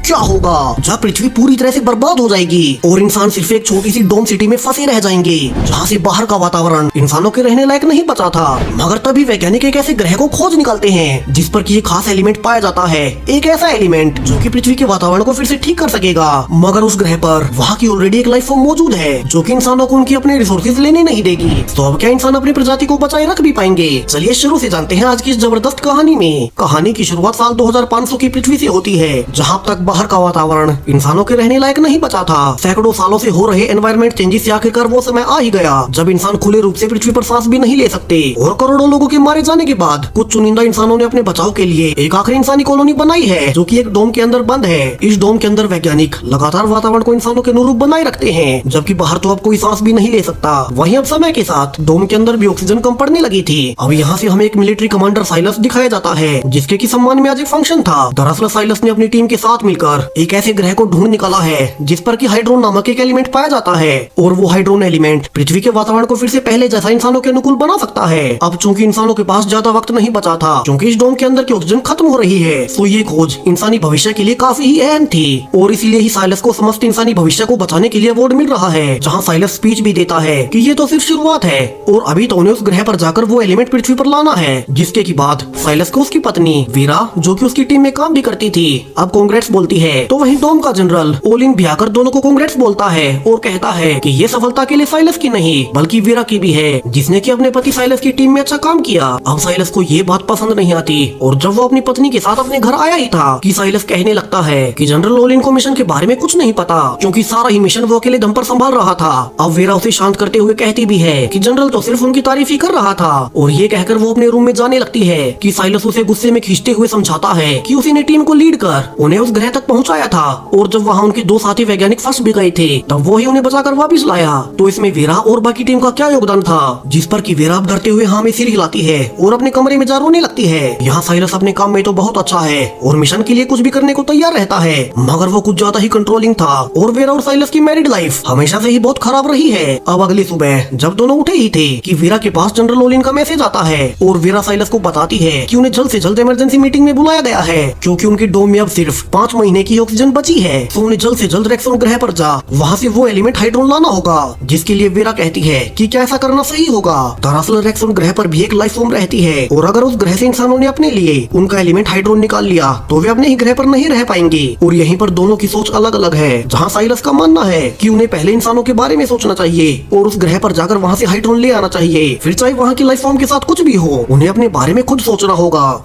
क्या होगा जब पृथ्वी पूरी तरह से बर्बाद हो जाएगी और इंसान सिर्फ एक छोटी सी डोम सिटी में फंसे रह जाएंगे, जहाँ से बाहर का वातावरण इंसानों के रहने लायक नहीं बचा था। मगर तभी वैज्ञानिक एक ऐसे ग्रह को खोज निकालते हैं जिस पर कि एक खास एलिमेंट पाया जाता है, एक ऐसा एलिमेंट जो कि पृथ्वी के वातावरण को फिर से ठीक कर सकेगा। मगर उस ग्रह पर वहाँ की ऑलरेडी एक लाइफ फॉर्म मौजूद है जो कि इंसानों को उनकी अपने रिसोर्सेज लेने नहीं देगी। तो अब क्या इंसान अपनी प्रजाति को बचाए रख भी पाएंगे? चलिए शुरू से जानते हैं आज की इस जबरदस्त कहानी में। कहानी की शुरुआत साल 2500 की पृथ्वी से होती है, जहाँ तक बाहर का वातावरण इंसानों के रहने लायक नहीं बचा था। सैकड़ों सालों से हो रहे एनवायरमेंट चेंजेस से आखिरकार वो समय आ ही गया जब इंसान खुले रूप से पृथ्वी पर सांस भी नहीं ले सकते और करोड़ों लोगों के मारे जाने के बाद कुछ चुनिंदा इंसानों ने अपने बचाव के लिए एक आखिरी इंसानी कॉलोनी बनाई है जो कि एक डोम के अंदर बंद है। इस डोम के अंदर वैज्ञानिक लगातार वातावरण को इंसानों के अनुरूप बनाए रखते हैं, जबकि बाहर तो अब कोई सांस भी नहीं ले सकता। वहीं अब समय के साथ डोम के अंदर भी ऑक्सीजन कम पड़ने लगी थी। अब यहाँ से हमें एक मिलिट्री कमांडर साइलस दिखाया जाता है जिसके की सम्मान में आज एक फंक्शन था। दरअसल साइलस ने अपनी टीम के साथ मिलकर एक ऐसे ग्रह को ढूंढ निकाला है जिस पर कि हाइड्रोन नामक एक एलिमेंट पाया जाता है और वो हाइड्रोन एलिमेंट पृथ्वी के वातावरण को फिर से पहले जैसा इंसानों के अनुकूल बना सकता है। अब चूंकि इंसानों के पास ज्यादा वक्त नहीं बचा था क्योंकि इस डोम के अंदर की ऑक्सीजन खत्म हो रही है, तो ये खोज इंसानी भविष्य के लिए काफी ही अहम थी और इसीलिए ही साइलस को समस्त इंसानी भविष्य को बचाने के लिए अवार्ड मिल रहा है, जहाँ साइलस स्पीच भी देता है कि ये तो सिर्फ शुरुआत है और अभी तो उन्हें उस ग्रह पर जाकर वो एलिमेंट पृथ्वी पर लाना है। जिसके की बाद साइलस को उसकी पत्नी वीरा जो की उसकी टीम में काम भी करती थी अब कांग्रेट्स बोलती है। तो वहीं डोम का जनरल ओलिन भी आकर दोनों को कांग्रेट्स बोलता है और कहता है कि ये सफलता के लिए साइलस की नहीं बल्कि वीरा की भी है, जिसने कि अपने पति साइलस की टीम में अच्छा काम किया। अब साइलस को ये बात पसंद नहीं आती और जब वो अपनी पत्नी के साथ अपने घर आया ही था कि साइलस कहने लगता है कि जनरल ओलिन को मिशन के बारे में कुछ नहीं पता क्योंकि सारा ही मिशन वो अकेले दम पर संभाल रहा था। अब वीरा उसे शांत करते हुए कहती भी है कि जनरल तो सिर्फ उनकी तारीफ ही कर रहा था और ये कहकर वो अपने रूम में जाने लगती है कि साइलस उसे गुस्से में खींचते हुए समझाता है कि उसी ने टीम को लीड कर उन्हें उस ग्रह तक पहुँचाया था और जब वहाँ उनके दो साथी वैज्ञानिक फंस भी गए थे तब वो ही उन्हें बचाकर वापस लाया। तो इसमें वीरा और बाकी टीम का क्या योगदान था? जिस पर कि वीरा डरते हुए हाँ में सिर हिलाती है और अपने कमरे में जा रोने लगती है। यहाँ साइलस अपने काम में तो बहुत अच्छा है और मिशन के लिए कुछ भी करने को तैयार रहता है, मगर वो कुछ ज्यादा ही कंट्रोलिंग था और वीरा और साइलस की मैरिड लाइफ हमेशा से ही बहुत खराब रही है। अब अगली सुबह जब दोनों उठे ही थे कि वीरा के पास जनरल ओलिन का मैसेज आता है और वीरा साइलस को बताती है कि उन्हें जल्द से जल्द इमरजेंसी मीटिंग में बुलाया गया है क्योंकि उनकी डोम में अब सिर्फ 5 महीने की ऑक्सीजन बची है। तो उन्हें जल्द से जल्द रेक्सोन ग्रह पर जा वहाँ से वो एलिमेंट हाइड्रोन लाना होगा, जिसके लिए वीरा कहती है कि क्या ऐसा करना सही होगा। दरअसल रेक्सोन ग्रह पर भी एक लाइफ फॉर्म रहती है और अगर उस ग्रह से इंसानों ने अपने लिए उनका एलिमेंट हाइड्रोन निकाल लिया तो वे अपने ही ग्रह पर नहीं रह पाएंगे। और यहीं पर दोनों की सोच अलग अलग है, जहाँ साइलस का मानना है कि उन्हें पहले इंसानों के बारे में सोचना चाहिए और उस ग्रह पर जाकर वहाँ से हाइड्रोन ले आना चाहिए, फिर चाहे वहाँ की लाइफ फॉर्म के साथ कुछ भी हो उन्हें अपने बारे में खुद सोचना होगा।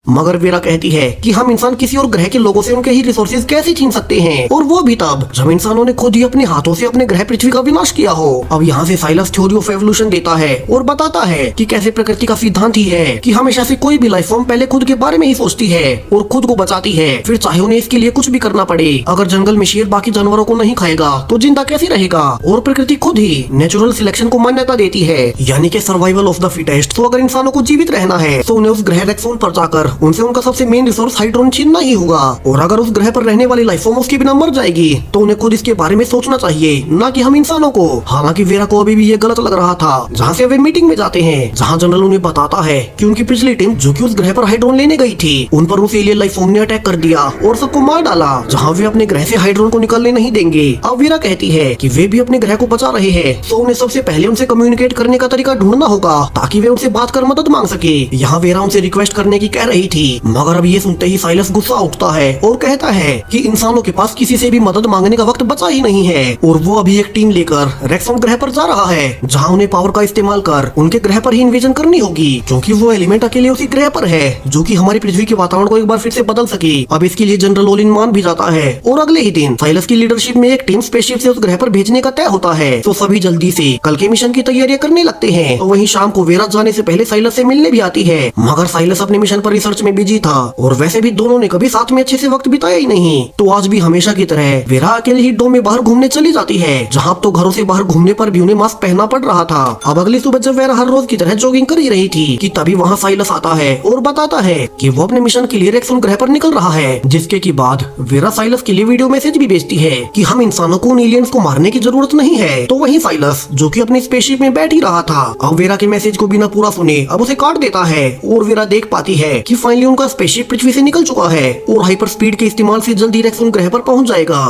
मगर वीरा कहती है कि हम इंसान किसी और ग्रह के लोगों से उनके ही रिसोर्सेज कैसे छीन सकते हैं और वो भी तब जब इंसानों ने खुद ही अपने हाथों से अपने ग्रह पृथ्वी का विनाश किया हो। अब यहाँ से साइलस थ्योरी ऑफ एवोल्यूशन देता है और बताता है कि कैसे प्रकृति का सिद्धांत ही है कि हमेशा से कोई भी लाइफ फॉर्म पहले खुद के बारे में ही सोचती है और खुद को बचाती है, फिर चाहे उन्हें इसके लिए कुछ भी करना पड़े। अगर जंगल में शेर बाकी जानवरों को नहीं खाएगा तो जिंदा कैसे रहेगा? और प्रकृति खुद ही नेचुरल सिलेक्शन को मान्यता देती है, यानी कि सर्वाइवल ऑफ द फिटेस्ट। तो अगर इंसानों को जीवित रहना है तो उन्हें उस ग्रह रेक्सोन पर जाकर उनसे उनका सबसे मेन रिसोर्स हाइड्रोन छीनना ही होगा। और अगर उस ग्रह पर रहने वाली लाइफ फॉर्म उसके बिना मर जाएगी तो उन्हें खुद इसके बारे में सोचना चाहिए, न कि हम इंसानों को। हालांकि वीरा को अभी भी ये गलत लग रहा था। जहाँ से वे मीटिंग में जाते हैं जहाँ जनरल उन्हें बताता है कि उनकी पिछली टीम जो कि उस ग्रह पर हाइड्रोन लेने गई थी उन पर उस एलियन लाइफ फॉर्म ने अटैक कर दिया और सबको मार डाला, जहाँ वे अपने ग्रह से हाइड्रोन को निकलने नहीं देंगे। अब वीरा कहती है कि वे भी अपने ग्रह को बचा रहे हैं तो उन्हें सबसे पहले उनसे कम्युनिकेट करने का तरीका ढूंढना होगा ताकि वे उनसे बात कर मदद मांग सके। यहाँ वीरा उनसे रिक्वेस्ट करने की कह रही थी, मगर अब ये सुनते ही साइलस गुस्सा उठता है और कहता है कि इंसानों के पास किसी से भी मदद मांगने का वक्त बचा ही नहीं है और वो अभी एक टीम लेकर रेक्सोन ग्रह पर जा रहा है, जहाँ उन्हें पावर का इस्तेमाल कर उनके ग्रह पर ही इन्वेजन करनी होगी क्योंकि वो एलिमेंट अकेले उसी ग्रह पर है जो कि हमारी पृथ्वी के वातावरण को एक बार फिर से बदल सके। अब इसके लिए जनरल ओलिन मान भी जाता है और अगले ही दिन साइलस की लीडरशिप में एक टीम स्पेसशिप से उस ग्रह पर भेजने का तय होता है। तो सभी जल्दी से कल के मिशन की तैयारियां करने लगते हैं। तो वहीं शाम को वीरा जाने से पहले साइलस से मिलने भी आती है, मगर साइलस अपने मिशन पर रिसर्च में बिजी था और वैसे भी दोनों ने कभी साथ में अच्छे से वक्त बिताया ही नहीं। तो आज भी हमेशा की तरह वीरा अकेले ही डोम में बाहर घूमने चली जाती है, जहाँ तो घरों से बाहर घूमने पर भी उन्हें मास्क पहनना पड़ रहा था। अब अगली सुबह जब वीरा हर रोज की तरह जॉगिंग कर ही रही थी कि तभी वहाँ साइलस आता है और बताता है कि वो अपने मिशन के लिए रेक्सोन ग्रह पर निकल रहा है। जिसके की बाद वीरा साइलस के लिए वीडियो मैसेज भी भेजती है कि हम इंसानों को उन एलियंस को मारने की जरूरत नहीं है। तो वही साइलस जो कि अपनी स्पेसशिप में बैठ ही रहा था अब वीरा के मैसेज को बिना पूरा सुने अब उसे काट देता है और वीरा देख पाती है कि फाइनली उनका स्पेसशिप पृथ्वी से निकल चुका है और हाइपर स्पीड के इस्तेमाल से जल्दी रेक्सोन ग्रह पर पहुंच जाएगा।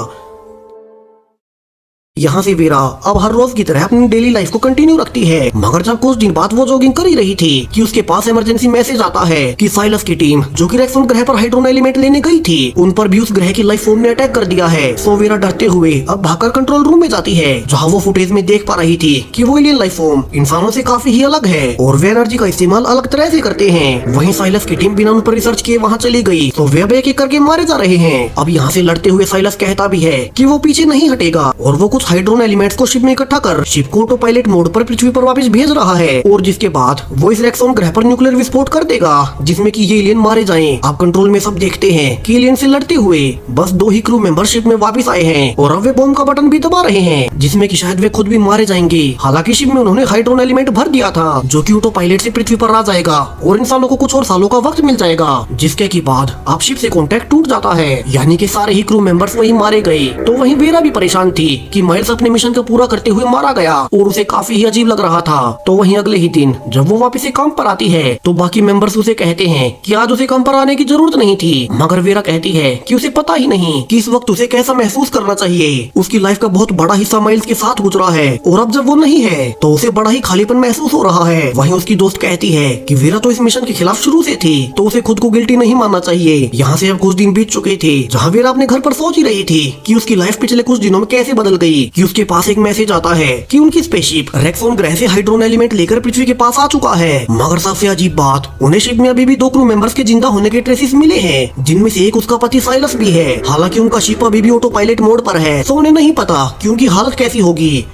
यहाँ से वीरा अब हर रोज की तरह अपनी डेली लाइफ को कंटिन्यू रखती है, मगर जब कुछ दिन बाद वो जॉगिंग कर ही रही थी कि उसके पास इमरजेंसी मैसेज आता है कि साइलस की टीम जो कि रेक्सोन ग्रह पर हाइड्रोन एलिमेंट लेने गई थी उन पर भी उस ग्रह की लाइफ फॉर्म ने अटैक कर दिया है। सो वीरा डरते हुए अब भागकर कंट्रोल रूम में जाती है, जहाँ वो फुटेज में देख पा रही थी कि वो एलियन लाइफ फॉर्म इंसानों से काफी ही अलग है और वे एनर्जी का इस्तेमाल अलग तरह से करते हैं। वहीं साइलस की टीम बिना उन पर रिसर्च किए वहाँ चली गई तो वे अब एक एक करके मारे जा रहे हैं। अब यहाँ से लड़ते हुए साइलस कहता भी है कि वो पीछे नहीं हटेगा और वो कुछ हाइड्रोन एलिमेंट्स को शिप में इकट्ठा कर शिप को ऑटो पायलट मोड पर पृथ्वी पर वापस भेज रहा है और जिसके बाद वो इस रेक्सोन ग्रह पर न्यूक्लियर विस्फोट कर देगा जिसमें कि ये एलियन मारे जाएं। आप कंट्रोल में सब देखते हैं कि एलियन से लड़ते हुए बस 2 ही क्रू मेंबर शिप में वापस आए हैं और अब वे बॉम्ब का बटन भी दबा रहे हैं जिसमें कि शायद वे खुद भी मारे जाएंगे। हालांकि शिप में उन्होंने हाइड्रोन एलिमेंट भर दिया था जो कि ऑटो पायलट से पृथ्वी पर आ जाएगा और इंसानों को कुछ और सालों का वक्त मिल जाएगा, जिसके की बाद आप शिप से कॉन्टेक्ट टूट जाता है, यानी कि सारे ही क्रू मेंबर्स वही मारे गए। तो वहीं वीरा भी परेशान थी कि माइल्स अपने मिशन को पूरा करते हुए मारा गया और उसे काफी ही अजीब लग रहा था। तो वहीं अगले ही दिन जब वो वापस से काम पर आती है तो बाकी मेंबर्स उसे कहते हैं कि आज उसे काम पर आने की जरूरत नहीं थी, मगर वीरा कहती है कि उसे पता ही नहीं कि इस वक्त उसे कैसा महसूस करना चाहिए। उसकी लाइफ का बहुत बड़ा हिस्सा माइल्स के साथ गुजरा है और अब जब वो नहीं है तो उसे बड़ा ही खालीपन महसूस हो रहा है। वहीं उसकी दोस्त कहती है कि वीरा तो इस मिशन के खिलाफ शुरू से थी तो उसे खुद को गिल्टी नहीं मानना चाहिए। यहाँ से अब कुछ दिन बीत चुके थे जहाँ वीरा अपने घर पर सोच ही रही थी कि उसकी लाइफ पिछले कुछ दिनों में कैसे बदल गई कि उसके पास एक मैसेज आता है कि उनकी स्पेसशिप रेक्सोन ग्रह से हाइड्रोन एलिमेंट लेकर पृथ्वी के पास आ चुका है। मगर सबसे अजीब बात, उन्हें शिप में अभी भी 2 क्रू मेंबर्स के जिंदा होने के ट्रेसेस मिले हैं जिनमें से एक उसका पति साइलस भी है। हालांकि उनका शिप अभी भी ऑटो पायलट मोड पर है तो उन्हें नहीं पता कि उनकी हालत कैसी होगी।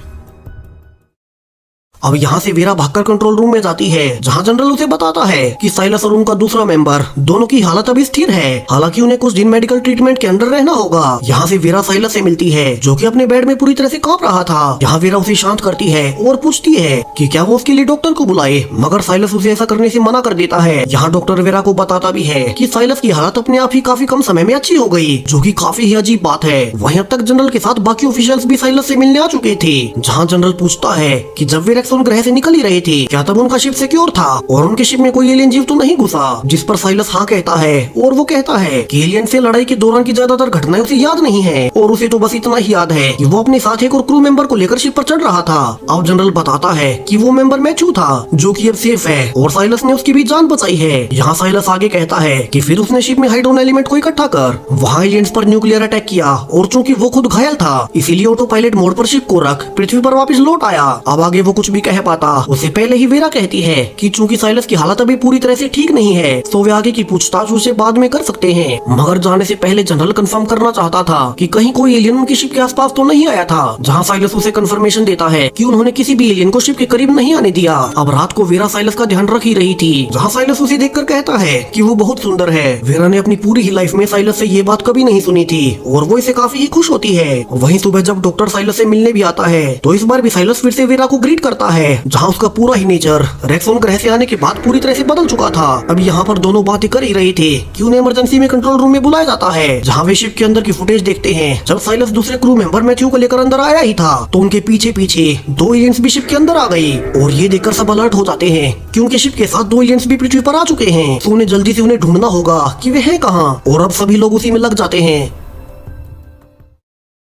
अब यहाँ से वीरा भागकर कंट्रोल रूम में जाती है जहाँ जनरल उसे बताता है कि साइलस और उनका दूसरा मेंबर दोनों की हालत अभी स्थिर है, हालांकि उन्हें कुछ दिन मेडिकल ट्रीटमेंट के अंदर रहना होगा। यहाँ से वीरा साइलस से मिलती है जो कि अपने बेड में पूरी तरह से कांप रहा था। यहाँ वीरा उसे शांत करती है और पूछती है कि क्या वो उसके लिए डॉक्टर को बुलाए, मगर साइलस उसे ऐसा करने से मना कर देता है। यहाँ डॉक्टर वीरा को बताता भी है कि साइलस की हालत अपने आप ही काफी कम समय में अच्छी हो गई, जो की काफी ही अजीब बात है। वहीं अब तक जनरल के साथ बाकी ऑफिशियल्स भी साइलस से मिलने आ चुके थे। जहाँ जनरल पूछता है कि जब वे रेक्सोन ग्रह से निकल रहे थे क्या तब उनका शिप सिक्योर था और उनके शिप में कोई एलियन जीव तो नहीं घुसा, जिस पर साइलस हाँ कहता है और वो कहता है कि एलियन से लड़ाई के दौरान की ज्यादातर घटनाएं उसे याद नहीं है और उसे तो बस इतना ही याद है कि वो अपने साथ एक और क्रू मेंबर को लेकर शिप पर चढ़ रहा था। अब जनरल बताता है कि वो मेंबर मैथ्यू था जो कि अब सेफ है और साइलस ने उसकी भी जान बचाई है। यहाँ साइलस आगे कहता है कि फिर उसने शिप में हाइड्रोन एलिमेंट को इकट्ठा कर वहाँ एलियंस पर न्यूक्लियर अटैक किया और चूंकि वो खुद घायल था इसीलिए ऑटो पायलट मोड पर शिप को रख पृथ्वी पर वापस लौट आया। अब आगे वो कुछ भी कह पाता उससे पहले ही वीरा कहती है कि चूंकि साइलस की हालत अभी पूरी तरह से ठीक नहीं है तो वे आगे की पूछताछ उसे बाद में कर सकते हैं। मगर जाने से पहले जनरल कंफर्म करना चाहता था कि कहीं कोई एलियन उनकी शिप के आसपास तो नहीं आया था। जहां साइलस उसे कंफर्मेशन देता है कि उन्होंने किसी भी एलियन को शिप के करीब नहीं आने दिया। अब रात को वीरा साइलस का ध्यान रख ही रही थी जहाँ साइलस उसे देखकर कहता है कि वो बहुत सुंदर है। वीरा ने अपनी पूरी ही लाइफ में साइलस से ये बात कभी नहीं सुनी थी और वो इसे काफी ही खुश होती है। वहीं सुबह जब डॉक्टर साइलस से मिलने भी आता है तो इस बार भी साइलस फिर से वीरा को ग्रीट करता है, जहाँ उसका पूरा ही नेचर रेक्सोन ग्रह से आने के बाद पूरी तरह से बदल चुका था। अब यहाँ पर दोनों बातें कर ही रही थे कि उन्हें इमरजेंसी में कंट्रोल रूम में बुलाया जाता है, जहाँ वे शिप के अंदर की फुटेज देखते हैं। जब साइलस दूसरे क्रू मेंबर मैथ्यू को लेकर अंदर आया ही था तो उनके पीछे पीछे 2 एलियंस भी शिप के अंदर आ गई और ये देखकर सब अलर्ट हो जाते हैं कि उनके शिप के साथ 2 एलियंस भी पृथ्वी पर आ चुके हैं। तो उन्हें जल्दी से उन्हें ढूंढना होगा कि वे हैं कहाँ और अब सभी लोग उसी में लग जाते हैं।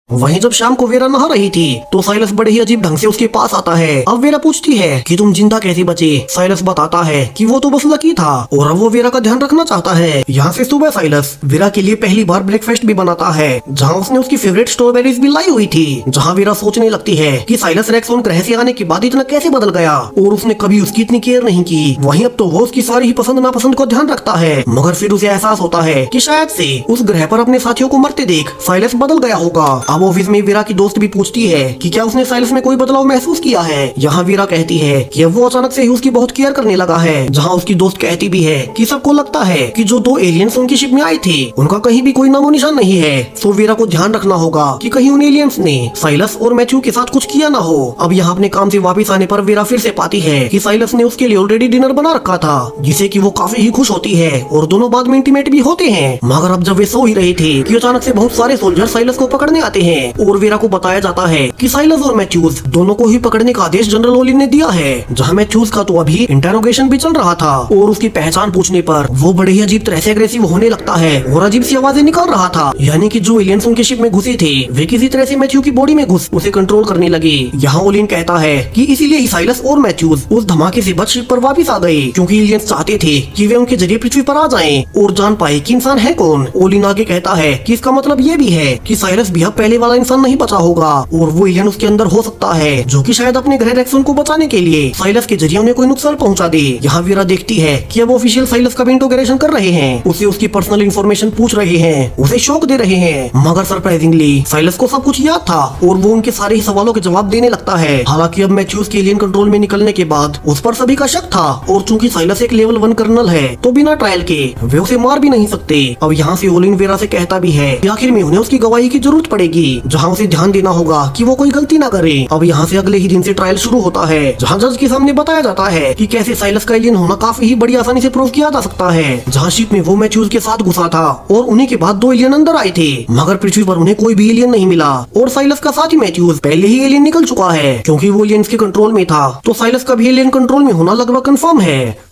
वहीं जब शाम को वीरा नहा रही थी तो साइलस बड़े ही अजीब ढंग से उसके पास आता है। अब वीरा पूछती है कि तुम जिंदा कैसे बचे। साइलस बताता है कि वो तो बस लकी था और अब वो वीरा का ध्यान रखना चाहता है। यहाँ से सुबह साइलस वीरा के लिए पहली बार ब्रेकफास्ट भी बनाता है, जहाँ उसने उसकी फेवरेट स्ट्रॉबेरीज भी लाई हुई थी। जहाँ वीरा सोचने लगती है कि साइलस रेक्सोन ग्रह से आने के बाद इतना कैसे बदल गया और उसने कभी उसकी इतनी केयर नहीं की। वहीं अब तो वो उसकी सारी ही पसंद नापसंद को ध्यान रखता है, मगर फिर उसे एहसास होता है कि शायद से उस ग्रह पर अपने साथियों को मरते देख साइलस बदल गया होगा। अब ऑफिस में वीरा की दोस्त भी पूछती है कि क्या उसने साइलस में कोई बदलाव महसूस किया है। यहाँ वीरा कहती है कि अब वो अचानक से ही उसकी बहुत केयर करने लगा है। जहाँ उसकी दोस्त कहती भी है कि सबको लगता है कि जो 2 एलियंस उनकी शिप में आए थे उनका कहीं भी कोई नामो निशान नहीं है। तो वीरा को ध्यान रखना होगा कि कहीं उन एलियंस ने साइलस और मैथ्यू के साथ कुछ किया ना हो। अब यहाँ अपने काम से वापस आने पर वीरा फिर से पाती है कि साइलस ने उसके लिए ऑलरेडी डिनर बना रखा था, जिसे कि वो काफी ही खुश होती है और दोनों बाद में इंटीमेट भी होते हैं। मगर अब जब वे सो ही रहे थे कि अचानक से बहुत सारे सोल्जर साइलस को पकड़ने आते हैं और वेरा को बताया जाता है कि साइलस और मैथ्यूज दोनों को ही पकड़ने का आदेश जनरल ओलिन ने दिया है। जहाँ मैथ्यूज का तो अभी इंटरोगेशन भी चल रहा था और उसकी पहचान पूछने पर वो बड़े ही अजीब तरह से अग्रेसिव होने लगता है और अजीब सी आवाजें निकाल रहा था, यानी कि जो एलियंस उनके शिप में घुसे थे वे किसी तरह से मैथ्यू की बॉडी में घुस उसे कंट्रोल करने लगे। यहाँ ओलिन कहता है कि इसीलिए ही साइलस और मैथ्यूज उस धमाके से बच शिप पर वापिस आ गए, क्योंकि एलियंस चाहते थे कि वे उनके जरिए पृथ्वी पर आ जाएं और जान पाए कि इंसान है कौन। ओलिन आगे कहता है कि इसका मतलब ये भी है कि साइलस भी अब पहले वाला इंसान नहीं बचा होगा और वो एलियन उसके अंदर हो सकता है जो कि शायद अपने ग्रह रेक्सन को बचाने के लिए साइलस के जरिए उन्हें कोई नुकसान पहुंचा दे। यहाँ वीरा देखती है कि अब ऑफिशियल साइलस का इंटरोगेशन कर रहे हैं, उसे उसकी पर्सनल इन्फॉर्मेशन पूछ रहे हैं, उसे शौक दे रहे हैं, मगर सरप्राइजिंगली साइलस को सब कुछ याद था और वो उनके सारे ही सवालों के जवाब देने लगता है। हालांकि अब मैथ्यूज के एलियन कंट्रोल में निकलने के बाद उस पर सभी का शक था और चूंकि साइलस एक लेवल 1 कर्नल है तो बिना ट्रायल के वे उसे मार भी नहीं सकते। अब यहाँ से ओलिन वेरा से कहता भी है कि आखिर में उन्हें उसकी गवाही की जरूरत पड़ेगी, जहाँ उसे ध्यान देना होगा कि वो कोई गलती ना करे। अब यहाँ से अगले ही दिन से ट्रायल शुरू होता है, जहाँ जज के सामने बताया जाता है कि कैसे साइलस का एलियन होना काफी ही बड़ी आसानी से प्रूव किया जा सकता है। जहाँ शिप में वो मैथ्यूज के साथ घुसा था और उन्हीं के बाद 2 एलियन अंदर आए थे, मगर पृथ्वी पर उन्हें कोई भी एलियन नहीं मिला और साइलस का साथी मैथ्यूज पहले ही एलियन निकल चुका है। क्योंकि वो एलियंस के कंट्रोल में था तो साइलस का भी एलियन कंट्रोल में होना लगभग कंफर्म है।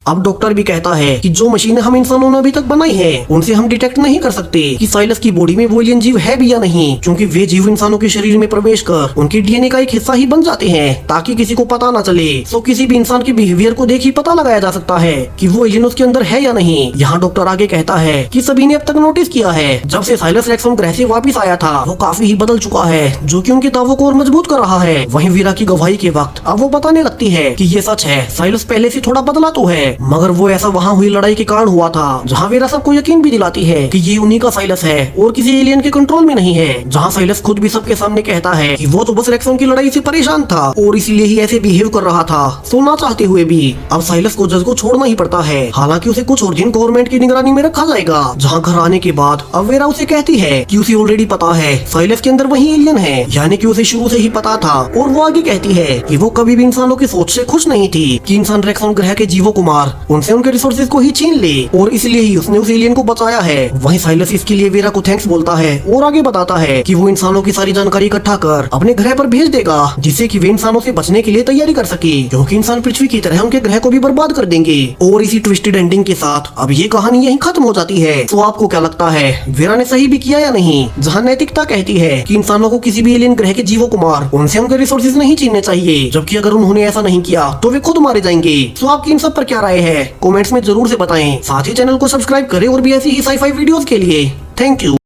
अब डॉक्टर भी कहता है कि जो मशीनें हम इंसानों ने अभी तक बनाई हैं, उनसे हम डिटेक्ट नहीं कर सकते कि साइलस की बॉडी में वो एलियन जीव है भी या नहीं, क्योंकि वे जीव इंसानों के शरीर में प्रवेश कर उनके डीएनए का एक हिस्सा ही बन जाते हैं ताकि किसी को पता ना चले। तो किसी भी इंसान के बिहेवियर को देख ही पता लगाया जा सकता है कि वो एलियन उसके अंदर है या नहीं। यहाँ डॉक्टर आगे कहता है कि सभी ने अब तक नोटिस किया है जब से साइलस रेक्सन ग्रह से वापिस आया था वो काफी ही बदल चुका है, जो की उनके दावों को और मजबूत कर रहा है। वहीं वीरा की गवाही के वक्त अब वो बताने लगती है कि ये सच है, साइलस पहले से थोड़ा बदला तो है, मगर वो ऐसा वहाँ हुई लड़ाई के कारण हुआ था, जहाँ वीरा सबको यकीन भी दिलाती है कि ये उन्हीं का साइलस है और किसी एलियन के कंट्रोल में नहीं है। जहाँ साइलस खुद भी सबके सामने कहता है कि वो तो बस रेक्सन की लड़ाई से परेशान था और इसीलिए ही ऐसे बिहेव कर रहा था, सोना चाहते हुए भी। अब साइलस को जज को छोड़ना ही पड़ता है, हालांकि उसे कुछ और दिन गवर्नमेंट की निगरानी में रखा जाएगा। जहाँ घर आने के बाद अब वेरा उसे कहती है कि उसे ऑलरेडी पता है साइलस के अंदर वही एलियन है, यानी कि उसे शुरू से ही पता था। और वो आगे कहती है कि वो कभी भी इंसानों की सोच से खुश नहीं थी कि इंसान रेक्सन ग्रह के जीवों को मार उनसे उनके रिसोर्सेज को ही छीन ले, और इसलिए ही उसने उस एलियन को बचाया है। वहीं साइलस इसके लिए वेरा को थैंक्स बोलता है और आगे बताता है कि वो इंसानों की सारी जानकारी इकट्ठा कर अपने ग्रह पर भेज देगा, जिससे कि वे इंसानों से बचने के लिए तैयारी कर सके, क्योंकि इंसान पृथ्वी की तरह उनके ग्रह को भी बर्बाद कर देंगे। और इसी ट्विस्टेड एंडिंग के साथ अब ये कहानी यहीं खत्म हो जाती है। तो आपको क्या लगता है, वेरा ने सही भी किया या नहीं? जहाँ नैतिकता कहती है कि इंसानों को किसी भी एलियन ग्रह के जीवों को मार उनसे उनके रिसोर्सेज नहीं छीनने चाहिए, जबकि अगर उन्होंने ऐसा नहीं किया तो वे खुद मारे जाएंगे। तो आपकी इन सब पर क्या राय है, कमेंट्स में जरूर से बताएं। साथ ही चैनल को सब्सक्राइब करें और भी ऐसी ही साई-फाई वीडियोस के लिए। Thank you.